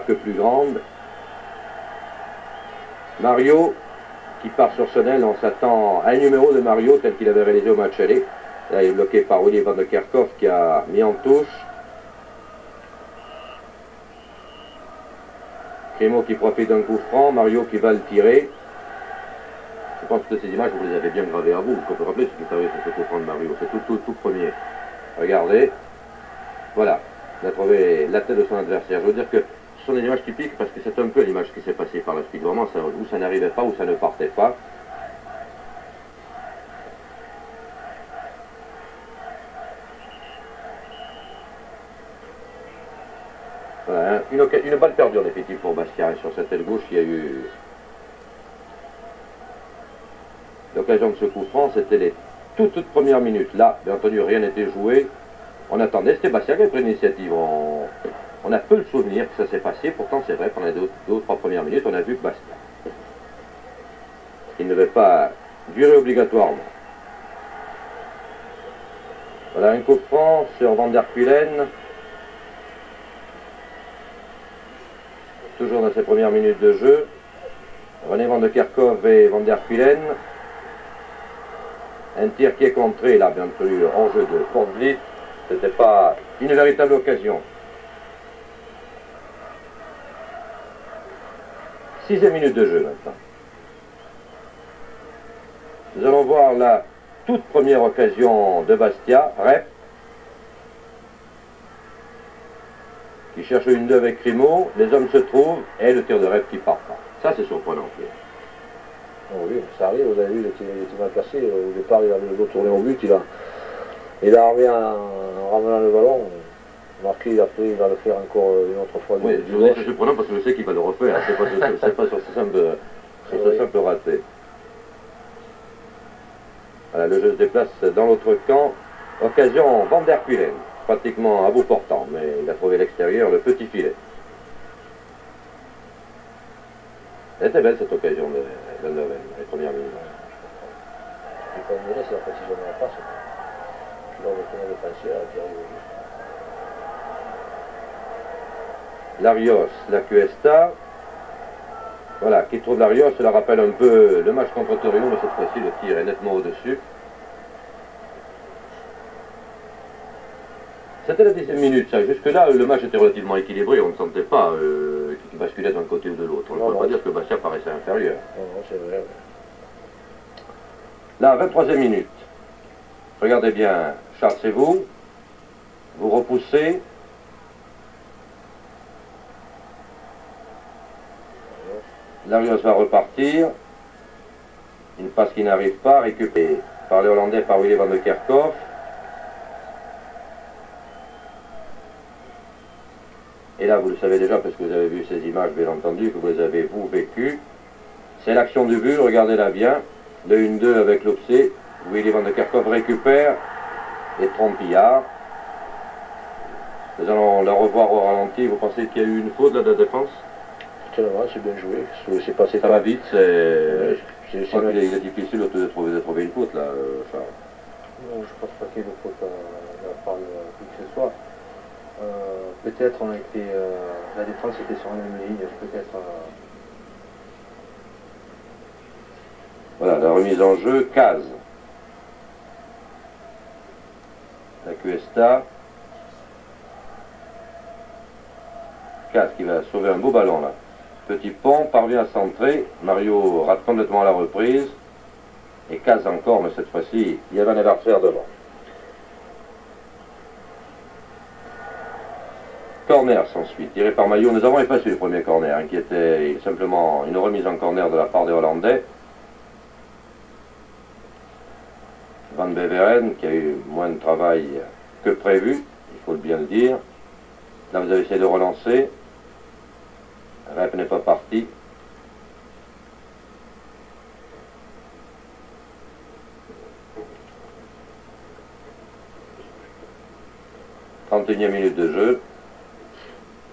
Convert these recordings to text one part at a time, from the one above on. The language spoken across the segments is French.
Que plus grande. Mario qui part sur son aile, on s'attend à un numéro de Mario tel qu'il avait réalisé au match aller. Là il est bloqué par Willy van de Kerkhoff qui a mis en touche. Crémeau qui profite d'un coup franc, Mario qui va le tirer. Je pense que ces images vous les avez bien gravées à vous. Vous pouvez rappeler ce qui arrive sur ce coup franc de Mario. C'est tout premier. Regardez. Voilà. Il a trouvé la tête de son adversaire. Je veux dire que ce sont des images typiques parce que c'est un peu l'image qui s'est passée par la suite. Vraiment, où ça n'arrivait pas, où ça ne partait pas. Voilà, une balle perdue en définitive pour Bastia. Et sur cette aile gauche, il y a eu l'occasion de ce coup franc. C'était les toutes premières minutes. Là, bien entendu, rien n'était joué. On attendait. C'était Bastia qui avait pris l'initiative. On a peu le souvenir que ça s'est passé. Pourtant, c'est vrai, pendant les deux ou trois premières minutes, on a vu que Bastia. Il ne devait pas durer obligatoirement. Voilà un coup franc sur Van der Kulen. Toujours dans ses premières minutes de jeu. René van de Kerkhoff et Van der Kulen. Un tir qui est contré, là, bien entendu, en jeu de Portvliet. Ce n'était pas une véritable occasion. 6e minute de jeu maintenant. Nous allons voir la toute première occasion de Bastia, Rep, qui cherche une 2 avec Crémeau, les hommes se trouvent, et le tir de Rep qui part pas. Ça c'est surprenant. Oh oui, ça arrive, vous avez vu, il était mal placé, au départ il avait le dos tourné au but, il a arrivé en ramenant le ballon. Marqué, après il va le faire encore une autre fois. Oui, je vous dis que c'est surprenant parce que je sais qu'il va le refaire, c'est pas sur ce simple raté. Voilà, le jeu se déplace dans l'autre camp. Occasion Van der Kulen, pratiquement à bout portant, mais il a trouvé l'extérieur, le petit filet. Elle était belle cette occasion de Van der Ven, les premières minutes. Et comme vous dites, c'est la précision de la passe. Puis là, on le défenseur qui arrive au but. Larios, la Cuesta. Voilà, qui trouve Larios, cela rappelle un peu le match contre Torino, mais cette fois-ci le tir est nettement au-dessus. C'était la 10e minute, ça. Jusque-là, le match était relativement équilibré, on ne sentait pas qu'il basculait d'un côté ou de l'autre. On ne peut pas dire que Bastia paraissait inférieur. Non, c'est vrai. Là, 23e minute. Regardez bien, Charles, c'est vous. Vous repoussez. Larios va repartir. Une passe qui n'arrive pas, récupérée par les Hollandais, par Willy van de Kerkhoff. Et là, vous le savez déjà, parce que vous avez vu ces images, bien entendu, que vous les avez, vous, vécues. C'est l'action du but, regardez-la bien. Le 1-2 avec l'Opsé. Willy van de Kerkhoff récupère et trompillard. Nous allons la revoir au ralenti. Vous pensez qu'il y a eu une faute là, de la défense? C'est bien joué. C'est passé. Ça va vite, je crois qu'il est difficile de trouver une faute là. Non, je ne pense pas qu'il y ait de faute de la part de qui que ce soit. Peut-être on a été. La défense était sur la même ligne, peut-être. Voilà, la remise en jeu, Caz. La Cuesta. Caz qui va sauver un beau ballon là. Petit pont, parvient à centrer. Mario rate complètement la reprise. Et Caz encore, mais cette fois-ci, il y avait un adversaire devant. Corner s'ensuit, tiré par Maillot. Nous avons effacé le premier corner, hein, qui était simplement une remise en corner de la part des Hollandais. Van Beveren, qui a eu moins de travail que prévu, il faut bien le dire. Là, vous avez essayé de relancer. Rep n'est pas parti. « 31e minute de jeu.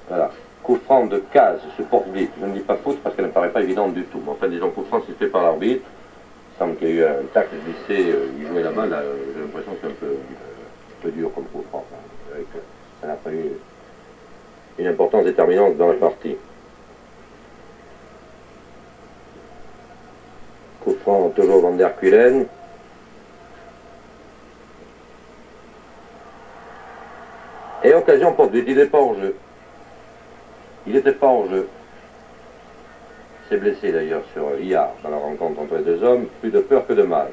Voilà. Coup franc de Caz sur Portvliet. Je ne dis pas faute parce qu'elle ne paraît pas évidente du tout. Mais enfin, disons, coup franc sifflé par l'arbitre. Il semble qu'il y a eu un tacle glissé. Il jouait la balle. J'ai l'impression que c'est un peu dur comme coup franc. Ça n'a pas eu une importance déterminante dans la partie. Coup franc toujours Van der Kuylen. Et occasion pour but, il n'est pas hors jeu. Il n'était pas hors jeu. Il s'est blessé d'ailleurs sur Iard dans la rencontre entre les deux hommes. Plus de peur que de mal.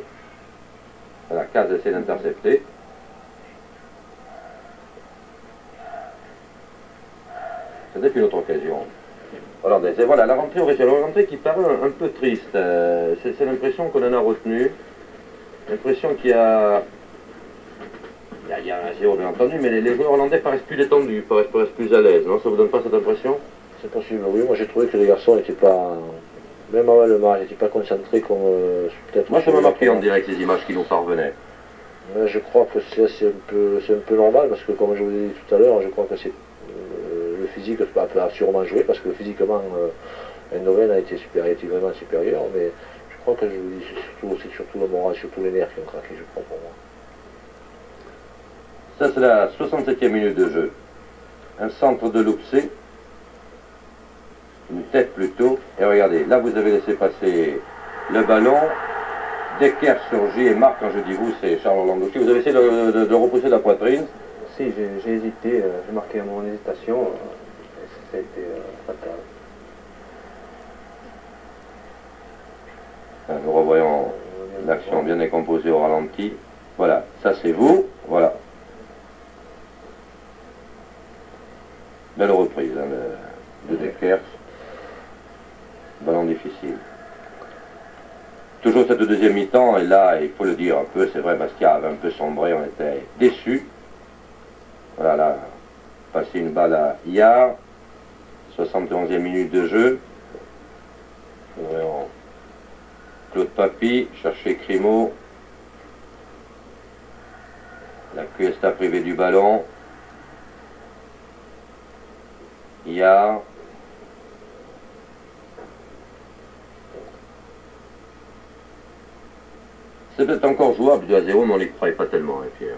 Voilà, Caz essaie d'intercepter. C'était une autre occasion. Hollandaise. Et voilà, la rentrée originale, la rentrée qui paraît un peu triste. C'est l'impression qu'on en a retenu. L'impression qu'il y a... Il y a un zéro bien entendu, mais les joueurs hollandais paraissent plus détendus, paraissent plus à l'aise, non? Ça vous donne pas cette impression? C'est possible, oui. Moi j'ai trouvé que les garçons n'étaient pas, même avant le match, n'étaient pas concentrés comme peut-être... Moi ça m'a marqué en direct ces images qui nous parvenaient. Mais je crois que c'est un peu normal, parce que comme je vous l'ai dit tout à l'heure, je crois que c'est le physique a sûrement joué, parce que physiquement, Eindhoven a été vraiment supérieur, mais je crois que je vous dis, c'est surtout le moral, surtout les nerfs qui ont craqué, je crois, pour moi. Ça c'est la 67e minute de jeu. Un centre de Loupsé, une tête plutôt, et regardez, là vous avez laissé passer le ballon, Decker surgit et marque, quand je dis vous, c'est Charles Landowski. Vous avez essayé de repousser la poitrine? Si, j'ai hésité, j'ai marqué mon hésitation, et ça a été fatal. Nous revoyons l'action bien décomposée au ralenti. Voilà, ça c'est vous, voilà. Belle reprise, hein, de Decker. Ballon difficile. Toujours cette deuxième mi-temps, et là, il faut le dire un peu, c'est vrai, Bastia avait un peu sombré, on était déçus. Voilà, là, passer une balle à Iard, 71e minute de jeu. Nous voyons Claude Papy, chercher Crimo. La Cuesta privée du ballon. Iard. C'est peut-être encore jouable 2 à 0, mais on n'y croyait pas tellement, hein, Pierre.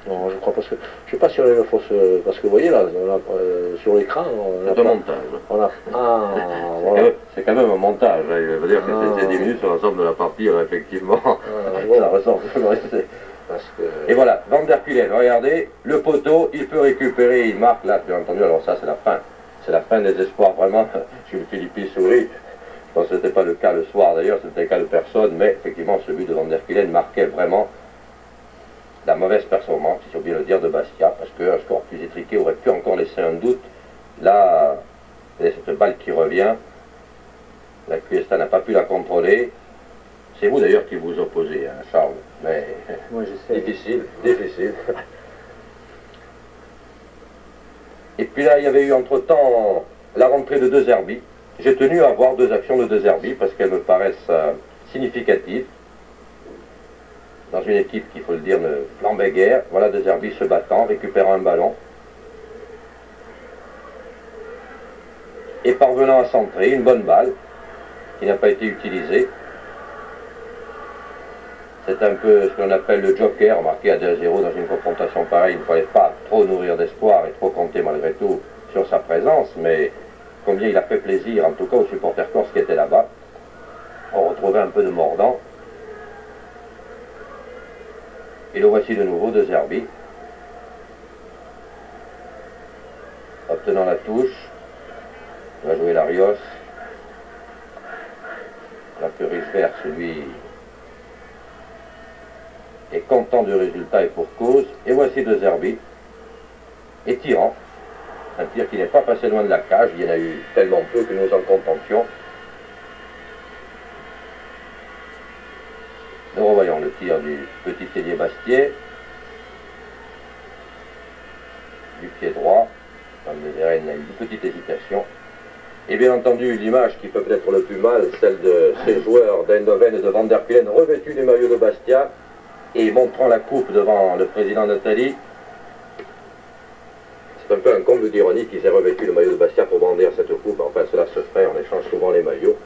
Non, je crois parce que je sais pas si on a une fausse, parce que vous voyez là, sur l'écran, c'est un montage. On a, voilà. C'est quand même un montage. Hein. Je veux dire que c'est 10 minutes sur l'ensemble de la partie, alors, effectivement. Ça ressemble. Parce que... Et voilà, Van der Kuylen, regardez, le poteau, il peut récupérer, il marque là, bien entendu. Alors ça, c'est la fin. C'est la fin des espoirs, vraiment. Jules Philippi sourit. Je pense que ce n'était pas le cas le soir d'ailleurs, c'était le cas de personne, mais effectivement, celui de Van der Kuylen marquait vraiment la mauvaise performance, si j'ai oublié de le dire, de Bastia, parce qu'un score plus étriqué aurait pu encore laisser un doute. Là, il y a cette balle qui revient, la Cuesta n'a pas pu la contrôler. C'est vous d'ailleurs qui vous opposez, hein, Charles, mais moi, difficile. Et puis là, il y avait eu entre-temps la rentrée de De Zerbi. J'ai tenu à voir 2 actions de De Zerbi parce qu'elles me paraissent significatives. Dans une équipe qui, il faut le dire, ne flambait guère. Voilà De Zerbi se battant, récupérant un ballon. Et parvenant à centrer une bonne balle qui n'a pas été utilisée. C'est un peu ce qu'on appelle le joker, marqué à 2 à 0 dans une confrontation pareille. Il ne fallait pas trop nourrir d'espoir et trop compter malgré tout sur sa présence, mais combien il a fait plaisir, en tout cas aux supporters corses qui étaient là-bas. On retrouvait un peu de mordant. Et le voici de nouveau, De Zerbi. Obtenant la touche, il va jouer Larios. La Curie verse, lui, est content du résultat et pour cause. Et voici De Zerbi, et tirant. Un tir qui n'est pas passé loin de la cage, il y en a eu tellement peu que nous en contentions. Nous revoyons le tir du petit ailier Bastier, du pied droit. Dans le Véren, il y a eu une petite hésitation. Et bien entendu, l'image qui peut être le plus mal, celle de ces joueurs d'Eindhoven et de Van der Kuylen revêtus du maillot de Bastia et montrant la coupe devant le président Nathalie. C'est un peu un comble d'ironie qu'ils aient revêtu le maillot de Bastia pour brandir cette coupe. Enfin, cela se ferait, on échange souvent les maillots.